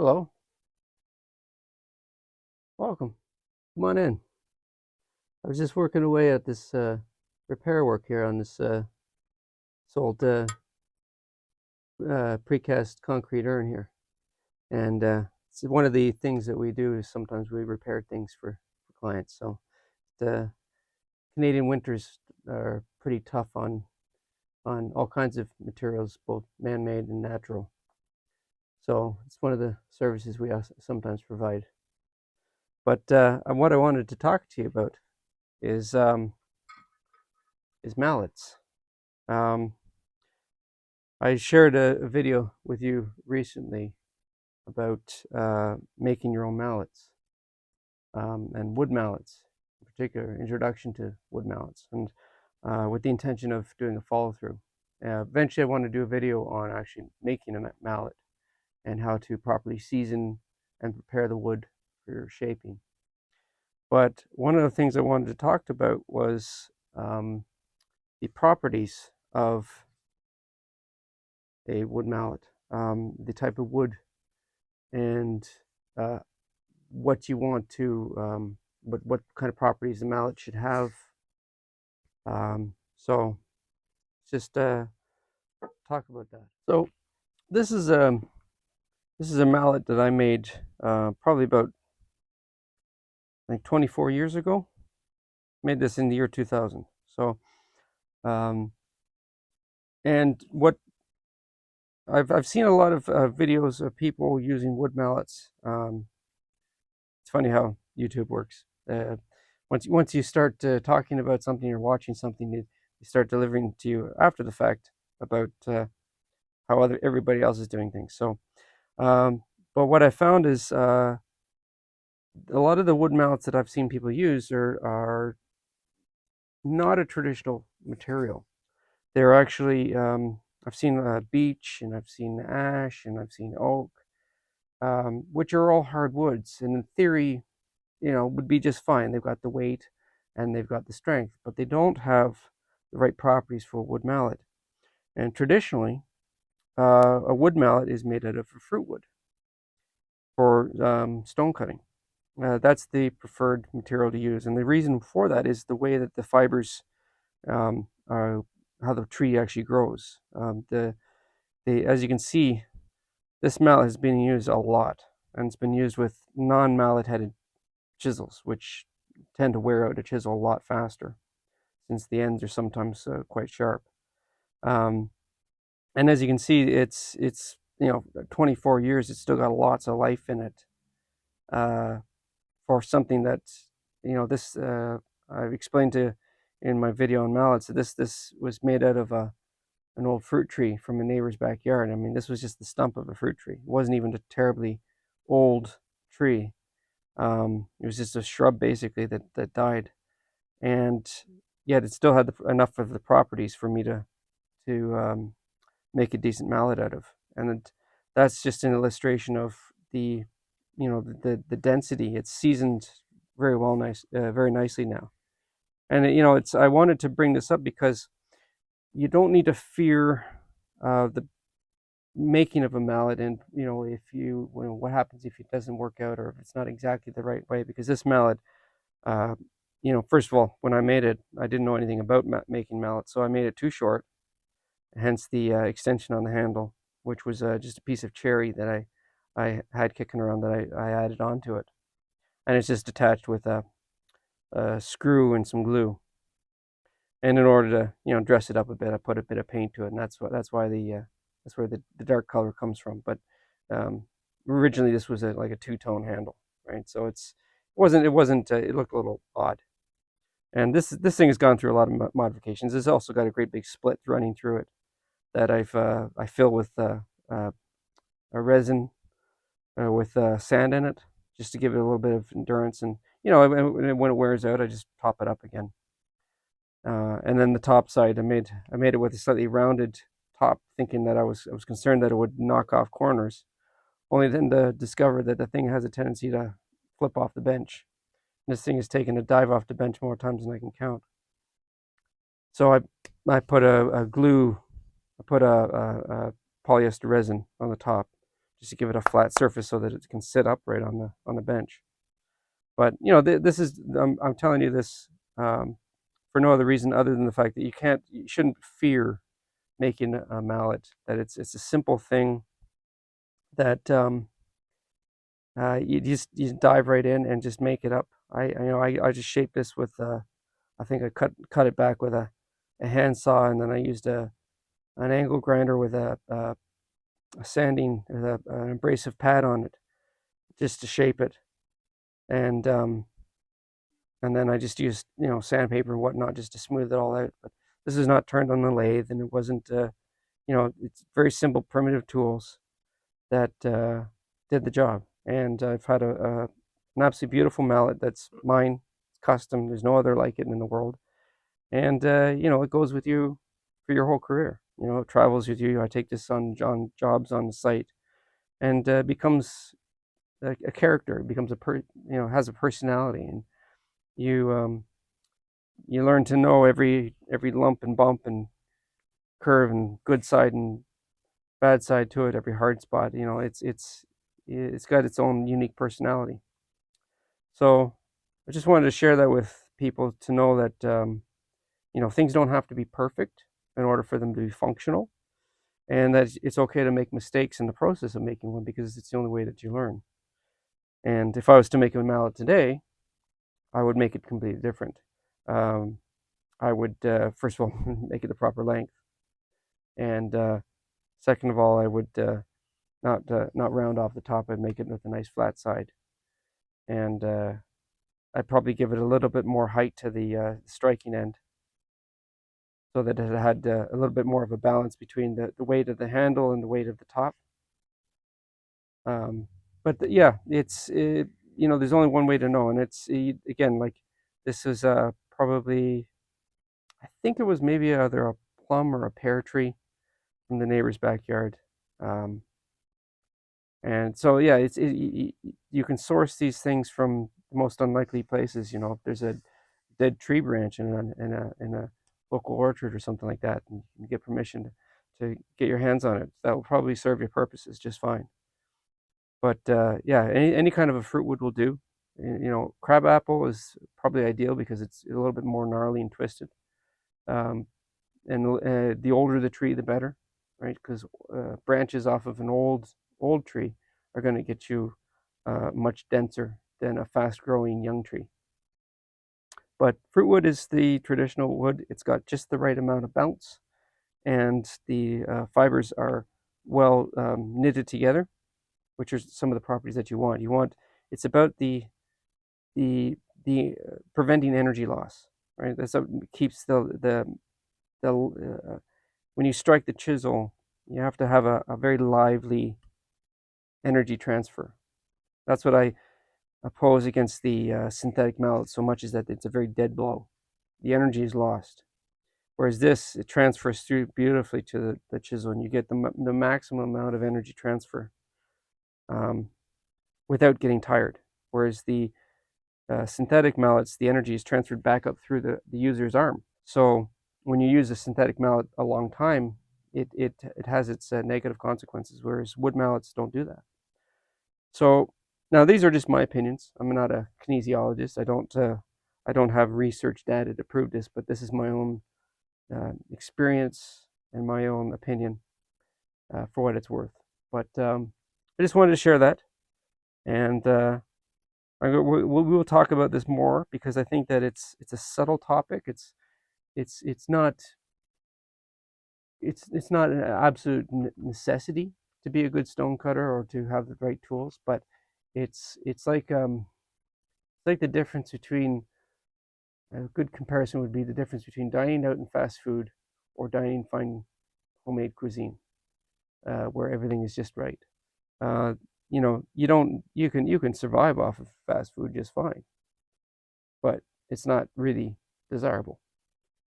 Hello, welcome. Come on in. I was just working away at this repair work here on this old precast concrete urn here, and it's one of the things that we do is sometimes we repair things for clients. So the Canadian winters are pretty tough on all kinds of materials, both man-made and natural. So it's one of the services we sometimes provide. But what I wanted to talk to you about is um, is mallets. Um, I shared a video with you recently about making your own mallets and wood mallets, in particular, introduction to wood mallets, and with the intention of doing a follow through. Eventually, I want to do a video on actually making a mallet and how to properly season and prepare the wood for shaping. But one of the things I wanted to talk about was the properties of a wood mallet, the type of wood and uh, what you want to, what kind of properties the mallet should have. So just talk about that. So this is a mallet that I made probably about I think 24 years ago. Made this in the year 2000. So um, and what I've seen a lot of videos of people using wood mallets. It's funny how YouTube works. Once you start talking about something or watching something, they start delivering to you after the fact about how everybody else is doing things. So, but what I found is a lot of the wood mallets that I've seen people use are not a traditional material. They're actually I've seen beech and I've seen ash and I've seen oak, which are all hardwoods, and in theory would be just fine. They've got the weight and they've got the strength, but they don't have the right properties for a wood mallet. And traditionally, a wood mallet is made out of a fruit wood for stone cutting. That's the preferred material to use. And the reason for that is the way that the fibers, are, how the tree actually grows. As you can see, this mallet has been used a lot, and it's been used with non-mallet headed chisels, which tend to wear out a chisel a lot faster since the ends are sometimes quite sharp. Um, and as you can see, it's 24 years. It's still got lots of life in it uh, for something that this I've explained to in my video on mallets. This was made out of an old fruit tree from a neighbor's backyard. I mean, this was just the stump of a fruit tree. It wasn't even a terribly old tree. It was just a shrub basically that died, and yet it still had enough of the properties for me to make a decent mallet out of. And that's just an illustration of the density. It's seasoned very well, very nicely now. And it's I wanted to bring this up because you don't need to fear the making of a mallet, and if what happens if it doesn't work out or if it's not exactly the right way, because this mallet, uh, first of all, when I made it, I didn't know anything about making mallets, so I made it too short, hence the extension on the handle, which was just a piece of cherry that I had kicking around that I added onto it, and it's just attached with a screw and some glue. And in order to dress it up a bit, I put a bit of paint to it, and that's why that's where the dark color comes from. But originally this was like a two-tone handle, right? So it wasn't it looked a little odd. And this thing has gone through a lot of modifications. It's also got a great big split running through it that I fill with a resin with sand in it, just to give it a little bit of endurance. And when it wears out, I just top it up again. And then the top side, I made it with a slightly rounded top, thinking that I was concerned that it would knock off corners, only then to discover that the thing has a tendency to flip off the bench. And this thing has taken a dive off the bench more times than I can count. So I put a glue, I put a polyester resin on the top, just to give it a flat surface so that it can sit upright on the bench. But this is I'm telling you this for no other reason other than the fact that you shouldn't fear making a mallet. That it's a simple thing that you dive right in and just make it up. I just shaped this with I think I cut it back with a handsaw, and then I used an angle grinder with a sanding with an abrasive pad on it just to shape it, and and then I just used sandpaper and whatnot just to smooth it all out. But this is not turned on the lathe, and it wasn't it's very simple primitive tools that did the job. And I've had an absolutely beautiful mallet that's mine, custom. There's no other like it in the world, and it goes with you for your whole career. It travels with you. I take this on jobs on the site, and becomes a character. It becomes has a personality, and you you learn to know every lump and bump and curve and good side and bad side to it, every hard spot. It's got its own unique personality. So I just wanted to share that with people to know that things don't have to be perfect in order for them to be functional, and that it's okay to make mistakes in the process of making one because it's the only way that you learn. And if I was to make a mallet today, I would make it completely different. Um, I would first of all make it the proper length, and second of all, I would not round off the top. I'd make it with a nice flat side, and I'd probably give it a little bit more height to the striking end, so that it had a little bit more of a balance between the weight of the handle and the weight of the top. But yeah, there's only one way to know, and it's again, like, this is probably, I think it was maybe either a plum or a pear tree from the neighbor's backyard. Um, and so yeah, you can source these things from the most unlikely places. If there's a dead tree branch in a local orchard or something like that, and you get permission to get your hands on it, that will probably serve your purposes just fine. But yeah, any kind of a fruit wood will do. Crab apple is probably ideal because it's a little bit more gnarly and twisted. Um, and the older the tree, the better, right? Because branches off of an old tree are going to get you much denser than a fast-growing young tree. But fruit wood is the traditional wood. It's got just the right amount of bounce, and the fibers are well knitted together, which are some of the properties that you want. It's about the preventing energy loss, right? That's what keeps the when you strike the chisel, you have to have a very lively energy transfer. That's what I oppose against the synthetic mallet so much, is that it's a very dead blow. The energy is lost. Whereas this, it transfers through beautifully to the chisel, and you get the maximum amount of energy transfer um, without getting tired. Whereas the synthetic mallets, the energy is transferred back up through the user's arm. So when you use a synthetic mallet a long time, it has its negative consequences, whereas wood mallets don't do that. So now these are just my opinions. I'm not a kinesiologist. I don't have research data to prove this, but this is my own experience and my own opinion for what it's worth. But I just wanted to share that, and we will talk about this more because I think that it's a subtle topic. It's not an absolute necessity to be a good stone cutter or to have the right tools, but it's like the difference between, a good comparison would be the difference between dining out in fast food or dining fine homemade cuisine, where everything is just right. Uh, you can survive off of fast food just fine, but it's not really desirable.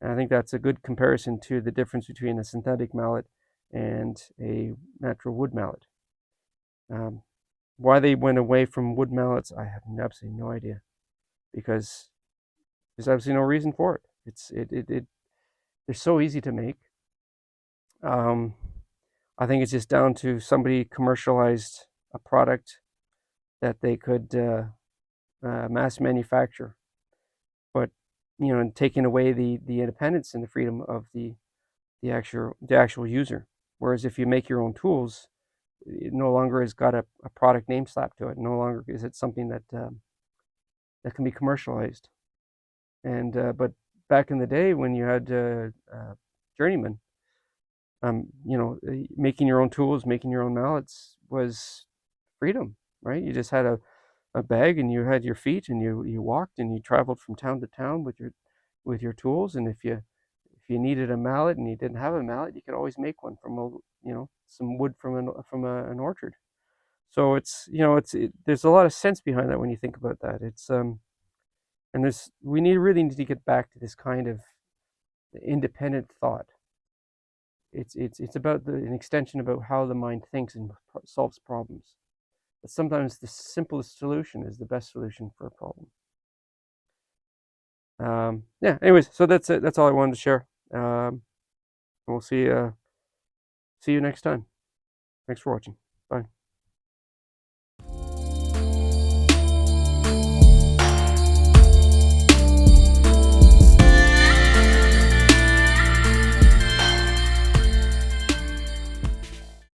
And I think that's a good comparison to the difference between a synthetic mallet and a natural wood mallet. Um, why they went away from wood mallets, I have absolutely no idea, because there's absolutely no reason for it. They're so easy to make. Um, I think it's just down to somebody commercialized a product that they could mass manufacture, but and taking away the independence and the freedom of the actual user. Whereas if you make your own tools, it no longer has got a product name slapped to it. No longer is it something that can be commercialized. And but back in the day when you had journeyman, making your own tools, making your own mallets was freedom, right? You just had a bag and you had your feet and you walked and you traveled from town to town with your tools. And if you needed a mallet and you didn't have a mallet, you could always make one from some wood from an orchard. So there's a lot of sense behind that when you think about that. And we really need to get back to this kind of independent thought. It's about an extension about how the mind thinks and solves problems. But sometimes the simplest solution is the best solution for a problem. Yeah. Anyways, so that's it. That's all I wanted to share. We'll see you next time. Thanks for watching.